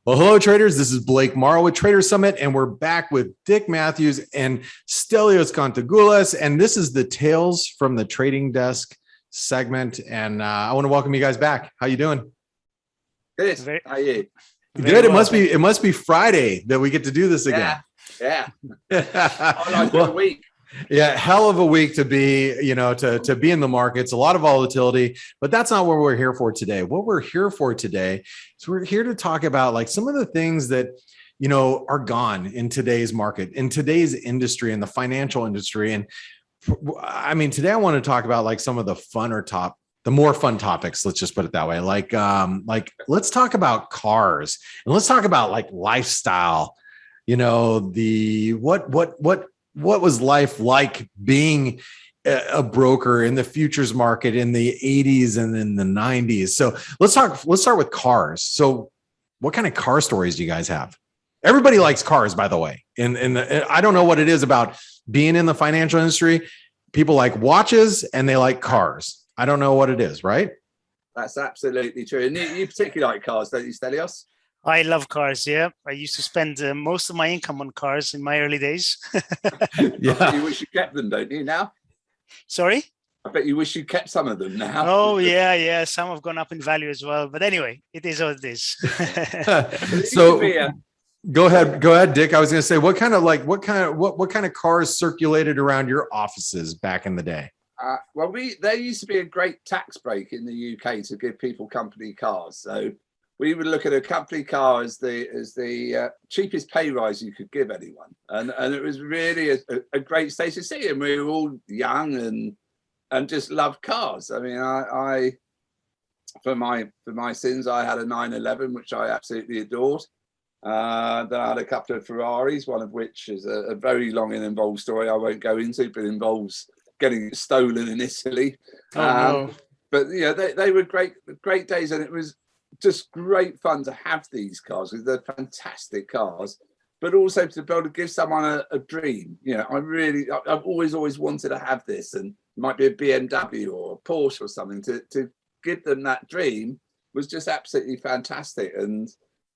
Well, hello, traders. This is Blake Morrow with Trader Summit, and we're back with Dick Mathews and Stelios Kontogoulas. And this is the Tales from the Trading Desk segment. And I want to welcome you guys back. How you doing? Good. How are you? Good. It must be Friday that we get to do this again. Yeah. I like a week. Yeah, hell of a week to be, to be in the markets, a lot of volatility, but that's not what we're here for today. What we're here for today is we're here to talk about like some of the things that, are gone in today's market, in today's industry, in the financial industry. And I mean, today I want to talk about like some of the more fun topics. Let's just put it that way. Like let's talk about cars and let's talk about like lifestyle, what was life like being a broker in the futures market in the 80s and in the 90s? So let's start with cars. So what kind of car stories do you guys have? Everybody likes cars, by the way. And I don't know what it is about being in the financial industry. People like watches and they like cars. I don't know what it is, right? That's absolutely true. And you particularly like cars, don't you, Stelios? I love cars. Yeah, I used to spend most of my income on cars in my early days. Yeah, you wish you kept them, don't you? Now, sorry. I bet you wish you kept some of them now. Oh yeah. Some have gone up in value as well. But anyway, it is what it is. So go ahead, Dick. I was going to say, what kind of cars circulated around your offices back in the day? There used to be a great tax break in the UK to give people company cars. So we would look at a company car as the cheapest pay rise you could give anyone, and it was really a great state to see. And we were all young and just loved cars. I mean, I for my sins, I had a 911, which I absolutely adored. Then I had a couple of Ferraris, one of which is a very long and involved story I won't go into, but involves getting it stolen in Italy. No. But they were great days, and it was just great fun to have these cars because they're fantastic cars, but also to be able to give someone a dream. I've always wanted to have this, and it might be a BMW or a Porsche or something. To give them that dream was just absolutely fantastic and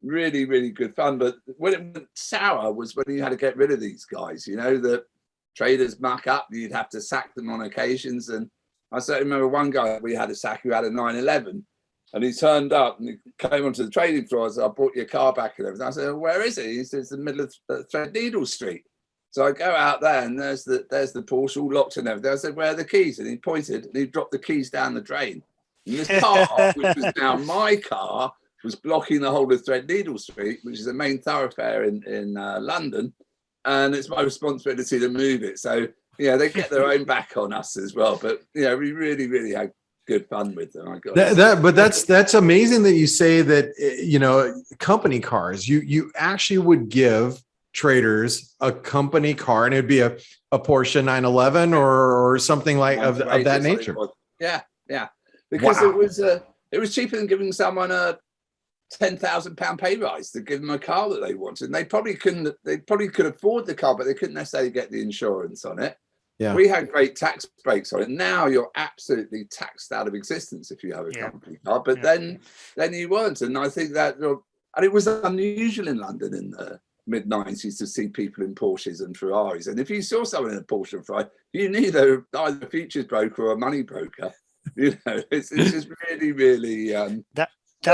really, really good fun. But when it went sour was when you had to get rid of these guys. The traders muck up, you'd have to sack them on occasions. And I certainly remember one guy we had to sack who had a 911. And he turned up and he came onto the trading floor. I said, I brought your car back and everything. I said, well, where is it? He said, it's in the middle of Threadneedle Street. So I go out there and there's the Porsche all locked and everything. I said, where are the keys? And he pointed and he dropped the keys down the drain. And this car, which was now my car, was blocking the whole of Threadneedle Street, which is a main thoroughfare in London. And it's my responsibility to move it. So, they get their own back on us as well. But, we really, really had good fun with them. But that's amazing that you say that, company cars, you actually would give traders a company car and it'd be a Porsche 911 or something like of that nature. Yeah. Because wow. It was cheaper than giving someone a £10,000 pay rise to give them a car that they wanted. And they probably could afford the car, but they couldn't necessarily get the insurance on it. Yeah. We had great tax breaks on it. Now you're absolutely taxed out of existence if you have a company car, but then you weren't. And I think that, and it was unusual in London in the mid-90s to see people in Porsches and Ferraris. And if you saw someone in a Porsche and Ferrari, you knew they were either a futures broker or a money broker. It's just really, really. That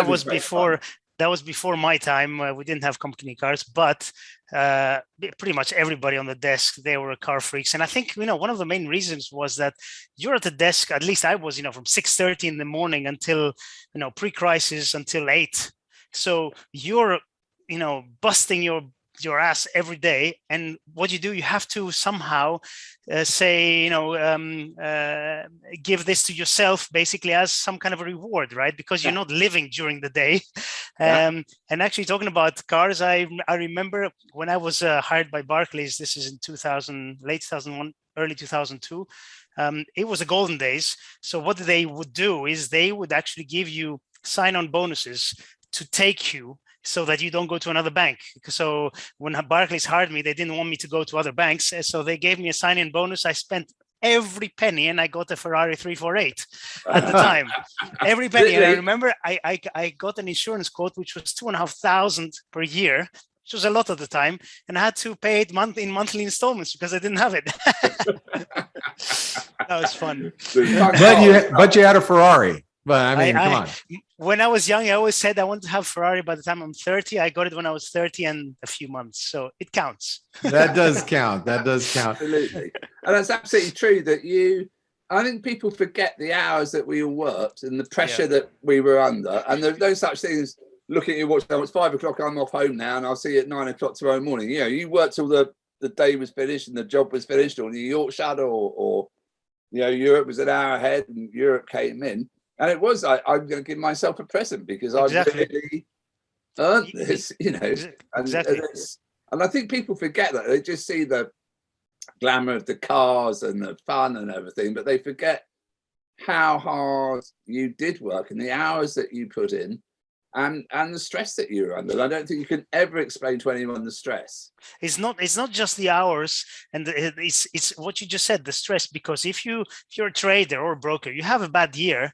was before. That was before my time. We didn't have company cars, but pretty much everybody on the desk, they were car freaks. And I think, one of the main reasons was that you're at the desk, at least I was, from 6:30 in the morning until, pre-crisis until 8. So you're, busting your ass every day. And what you have to somehow say, give this to yourself basically as some kind of a reward, right? Because you're not living during the day. And actually talking about cars, I remember when I was hired by Barclays, this is in late 2001, early 2002. It was the golden days. So what they would do is they would actually give you sign-on bonuses to take you so that you don't go to another bank. So when Barclays hired me, they didn't want me to go to other banks. So they gave me a sign-in bonus. I spent every penny, and I got a Ferrari 348 at the time. Every penny. And I remember I got an insurance quote, which was $2,500 per year, which was a lot at the time. And I had to pay it monthly installments because I didn't have it. That was fun. But you had a Ferrari. But I mean, come on. When I was young, I always said I wanted to have Ferrari by the time I'm 30. I got it when I was 30 and a few months. So it counts. That does count. That does count. Absolutely. And that's absolutely true that I think people forget the hours that we all worked and the pressure that we were under. And there's no such thing as looking at your watch. It's 5 o'clock. I'm off home now and I'll see you at 9 o'clock tomorrow morning. You know, you worked till the day was finished and the job was finished, or New York shuttle, or you know, Europe was an hour ahead and Europe came in. And it was, I'm going to give myself a present because I really earned this, you know. And I think people forget that. They just see the glamour of the cars and the fun and everything, but they forget how hard you did work and the hours that you put in and the stress that you were under. I don't think you can ever explain to anyone the stress. It's not just the hours, and it's what you just said, the stress, because if you're a trader or a broker, you have a bad year,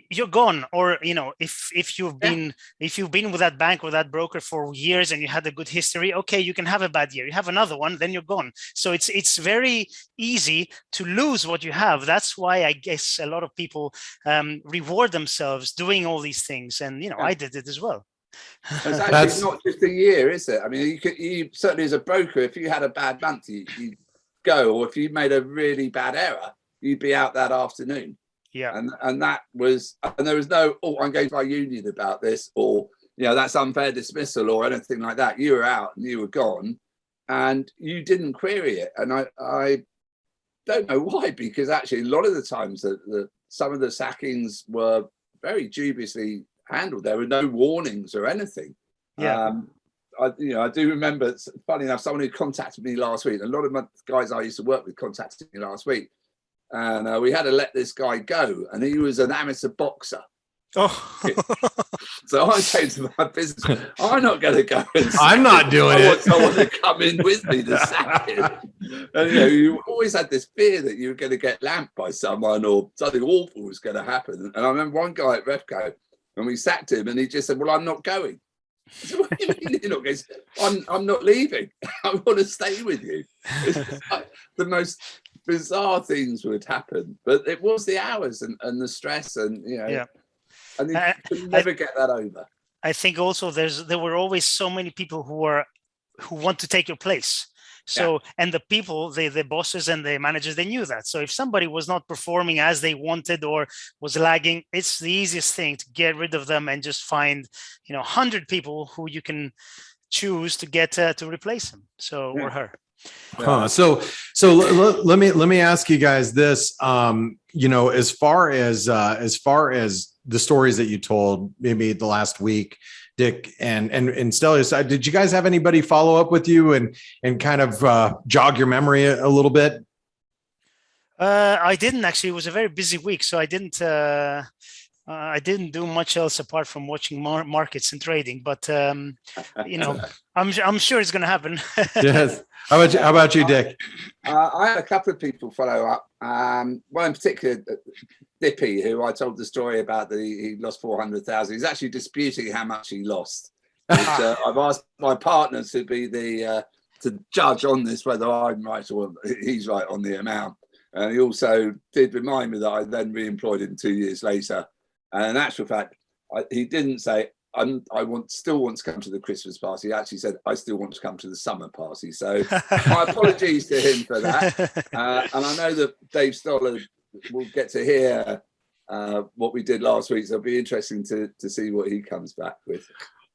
you're gone. Or, you know, if you've been with that bank or that broker for years and you had a good history, okay, you can have a bad year. You have another one, then you're gone. So it's very easy to lose what you have. That's why I guess a lot of people reward themselves doing all these things. And, you know, I did it as well. It's actually not just a year, is it? I mean, you certainly as a broker, if you had a bad month, you go, or if you made a really bad error, you'd be out that afternoon. Yeah. And that was, and there was no, I'm going to my union about this, or, you know, that's unfair dismissal or anything like that. You were out and you were gone and you didn't query it. And I don't know why, because actually a lot of the times some of the sackings were very dubiously handled. There were no warnings or anything. Yeah. I do remember, funny enough, someone who contacted me last week, a lot of my guys I used to work with contacted me last week. And we had to let this guy go, and he was an amateur boxer. Oh, so I said to my business, I'm not going to go. I'm not doing it. I want someone to come in with me to sack him. And you know, you always had this fear that you were going to get lamped by someone or something awful was going to happen. And I remember one guy at Refco, and we sacked him, and he just said, "Well, I'm not going." I said, "What do you mean you're not going?" I'm not leaving. I want to stay with you. It's like the most bizarre things would happen, but it was the hours and the stress, and you know, and you can never get that over. I think also there were always so many people who want to take your place. So and the people, the bosses and the managers, they knew that. So if somebody was not performing as they wanted or was lagging, it's the easiest thing to get rid of them and just find, you know, 100 people who you can choose to get to replace him. So or her. So let me ask you guys this. You know, as far as the stories that you told, maybe the last week, Dick and Stelios, did you guys have anybody follow up with you and kind of jog your memory a little bit? I didn't actually. It was a very busy week, so I didn't do much else apart from watching markets and trading. But you know, I'm sure it's going to happen. Yes. How about you, Dick? I had a couple of people follow up. One in particular, Dippy, who I told the story about. He lost 400,000. He's actually disputing how much he lost. Which, I've asked my partner to be to judge on this, whether I'm right or he's right on the amount. And he also did remind me that I then re-employed him 2 years later. And in actual fact, he didn't say, still want to come to the Christmas party. He actually said, I still want to come to the summer party. So my apologies to him for that. And I know that Dave Stoller will get to hear what we did last week. So it'll be interesting to see what he comes back with.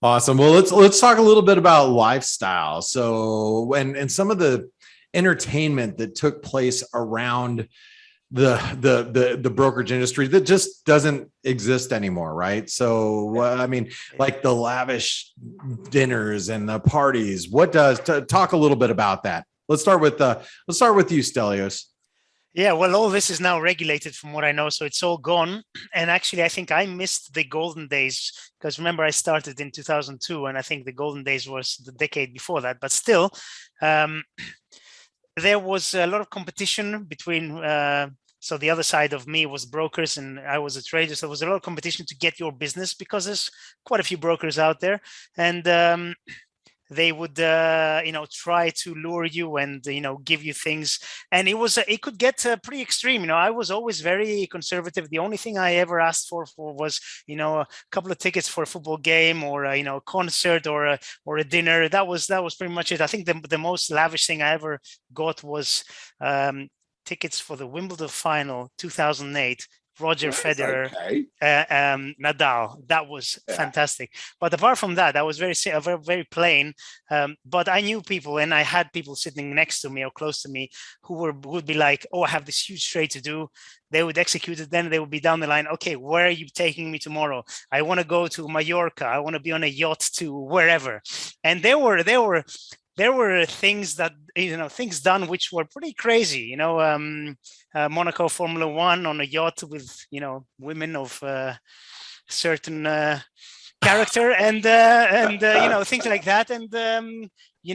Awesome. Well, let's talk a little bit about lifestyle. So and some of the entertainment that took place around the brokerage industry that just doesn't exist anymore, right? So I mean, like the lavish dinners and the parties. Talk a little bit about that? Let's start with you, Stelios. Yeah, well, all this is now regulated from what I know, so it's all gone. And actually, I think I missed the golden days because remember, I started in 2002, and I think the golden days was the decade before that. But still, there was a lot of competition between. So the other side of me was brokers, and I was a trader. So there was a lot of competition to get your business because there's quite a few brokers out there, and they would try to lure you and give you things, and it could get pretty extreme. I was always very conservative. The only thing I ever asked for was a couple of tickets for a football game, or a concert, or a dinner. That was pretty much it. I think the most lavish thing I ever got was tickets for the Wimbledon final 2008. Roger Federer, Nadal. That was fantastic. But apart from that, I was very plain. But I knew people, and I had people sitting next to me or close to me who would be like, "Oh, I have this huge trade to do." They would execute it. Then they would be down the line. Okay, where are you taking me tomorrow? I want to go to Mallorca. I want to be on a yacht to wherever. And there were things that things done which were pretty crazy. Monaco Formula One on a yacht with women of certain character, and things like that. And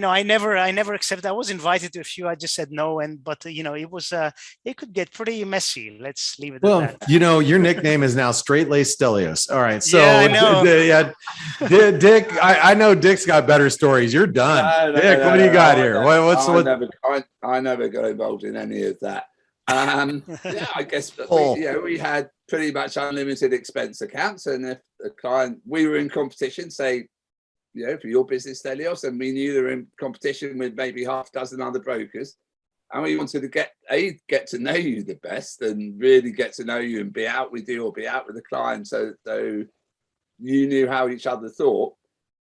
I never accepted. I was invited to a few. I just said no. But it could get pretty messy. Let's leave it at that. Your nickname is now Straight-Laced Stelios. All right. So I know. Dick, I know Dick's got better stories. You're done. Dick, what do you got here? I never got involved in any of that. I guess we had pretty much unlimited expense accounts, and if a client, we were in competition, say, for your business, Stelios, and we knew they were in competition with maybe half a dozen other brokers, and we wanted to get to know you the best, and really get to know you and be out with you or be out with the client, so you knew how each other thought,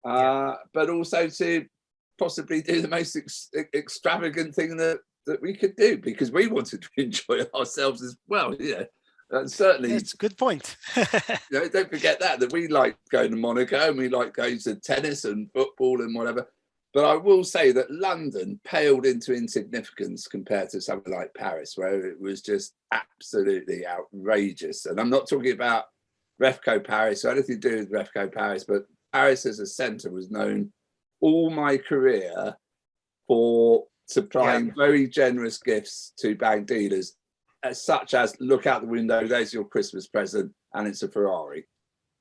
but also to possibly do the most extravagant thing that we could do, because we wanted to enjoy ourselves as well. Certainly, it's a good point. Don't forget that we like going to Monaco, and we like going to tennis and football and whatever. But I will say that London paled into insignificance compared to something like Paris, where it was just absolutely outrageous. And I'm not talking about Refco Paris or anything to do with Refco Paris, but Paris as a centre was known all my career for supplying very generous gifts to bank dealers, such as, look out the window, there's your Christmas present, and it's a Ferrari.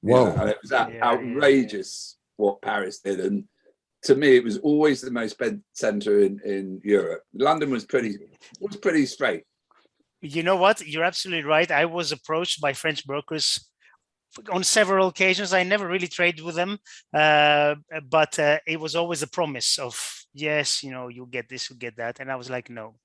Whoa. And it was outrageous what Paris did. And to me, it was always the most spent centre in Europe. London was pretty straight. You know what? You're absolutely right. I was approached by French brokers on several occasions. I never really traded with them, but it was always a promise of, yes, you'll get this, you'll get that. And I was like, no.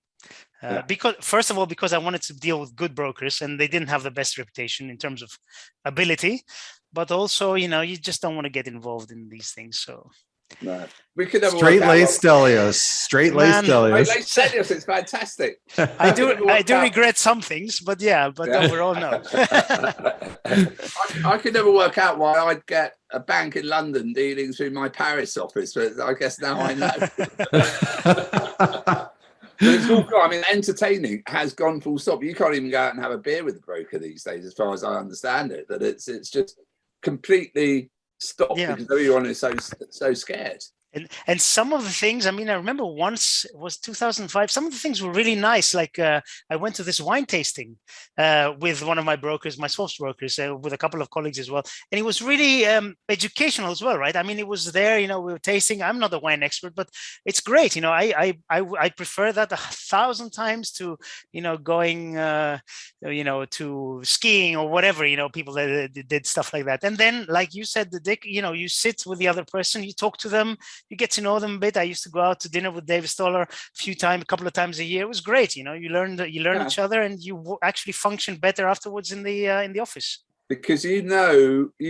Because first of all, because I wanted to deal with good brokers, and they didn't have the best reputation in terms of ability, but also, you just don't want to get involved in these things. So no, we could have Straight-Laced Stelios. Straight-Laced Stelios. Straight-Laced Stelios, it's fantastic. I do regret some things, but overall, no. I could never work out why I'd get a bank in London dealing through my Paris office, but I guess now I know. It's all gone. I mean, entertaining has gone full stop. You can't even go out and have a beer with the broker these days, as far as I understand it. That it's just completely stopped because everyone is so scared. And some of the things, I remember once, it was 2005, some of the things were really nice. Like I went to this wine tasting with one of my brokers, my swaps brokers, with a couple of colleagues as well. And it was really educational as well, right? It was there, we were tasting. I'm not a wine expert, but it's great. I prefer that 1,000 times to, going, to skiing or whatever, people that did stuff like that. And then, like you said, Dick, you sit with the other person, you talk to them, you get to know them a bit. I used to go out to dinner with David Stoller a couple of times a year. It was great. You learn each other, and you actually function better afterwards in the office. Because you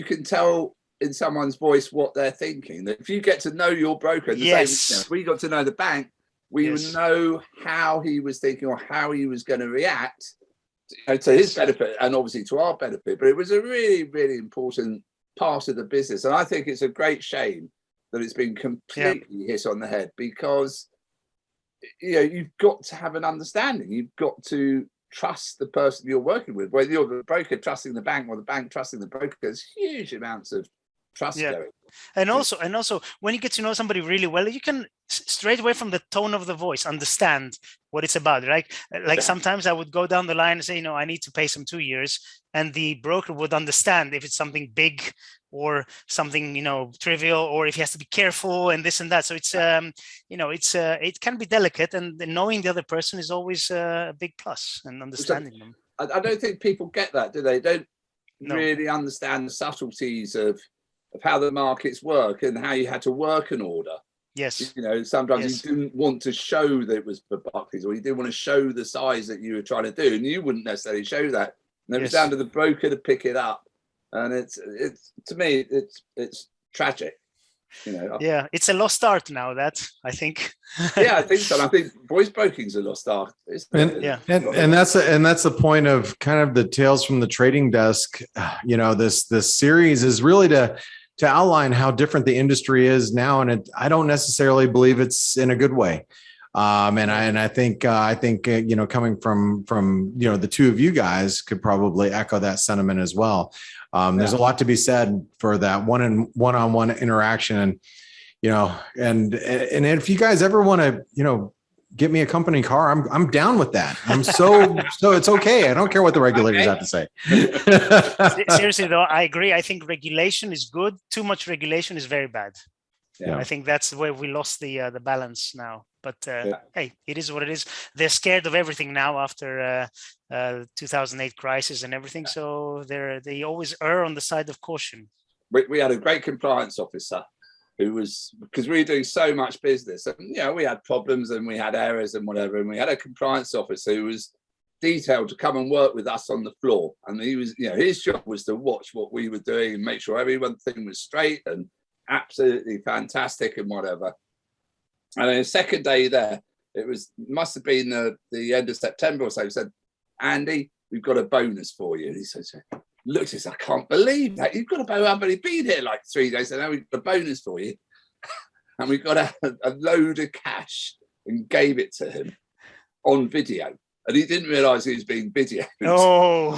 can tell in someone's voice what they're thinking. That if you get to know your broker, if we got to know the bank, we would know how he was thinking or how he was going to react to his benefit, and obviously to our benefit. But it was a really, really important part of the business, and I think it's a great shame that it's been completely hit on the head, because you've got to have an understanding. You've got to trust the person you're working with. Whether you're the broker trusting the bank or the bank trusting the broker, there's huge amounts of trust going. And also, when you get to know somebody really well, you can straight away from the tone of the voice understand what it's about, right? Like sometimes I would go down the line and say, I need to pay some 2 years, and the broker would understand if it's something big or something, trivial, or if he has to be careful and this and that. So it's, it can be delicate, and knowing the other person is always a big plus, and understanding them. I don't think people get that, do they? Don't No. really understand the subtleties of how the markets work and how you had to work an order. Yes. Sometimes Yes. you didn't want to show that it was for Barclays, or you didn't want to show the size that you were trying to do, and you wouldn't necessarily show that. And it was down to the broker to pick it up. And it's to me, it's tragic. Yeah, it's a lost art now, that I think. Yeah, I think so. And I think voice broking's a lost art. And that's the point of kind of the Tales from the Trading Desk. This series is really to outline how different the industry is now, and I don't necessarily believe it's in a good way. I think coming from the two of you guys could probably echo that sentiment as well. There's a lot to be said for that one-on-one interaction, and if you guys ever want to get me a company car, I'm down with that. I'm so it's okay. I don't care what the regulators have to say. Seriously though, I agree. I think regulation is good. Too much regulation is very bad. Yeah. I think that's where we lost the balance now. But hey, it is what it is. They're scared of everything now after 2008 crisis and everything. So they always err on the side of caution. We had a great compliance officer who was, because we were doing so much business, and we had problems and we had errors and whatever, and we had a compliance officer who was detailed to come and work with us on the floor, and he was, his job was to watch what we were doing and make sure everything was straight and absolutely fantastic and whatever. And then the second day there, must have been the end of September or so. He said, "Andy, we've got a bonus for you." And he says, "Look, I can't believe that. You've got a bonus. I've only been here like 3 days. So now we've got a bonus for you." And we got a load of cash and gave it to him on video. And he didn't realise he was being videoed. Oh.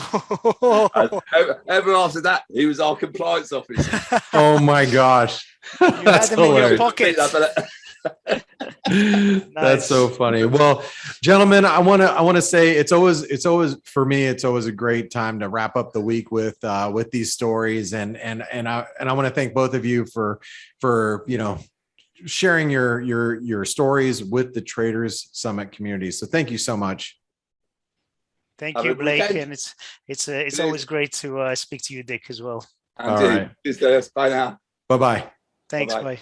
Ever after that, he was our compliance officer. Oh my gosh. That's hilarious. That's so funny. Well, gentlemen, I want to say it's always for me, it's always a great time to wrap up the week with these stories, and I want to thank both of you for sharing your stories with the Traders Summit community. So thank you so much. Thank you, Blake, and it's always great to speak to you, Dick, as well. All right. Bye now. Bye-bye. Thanks. Bye.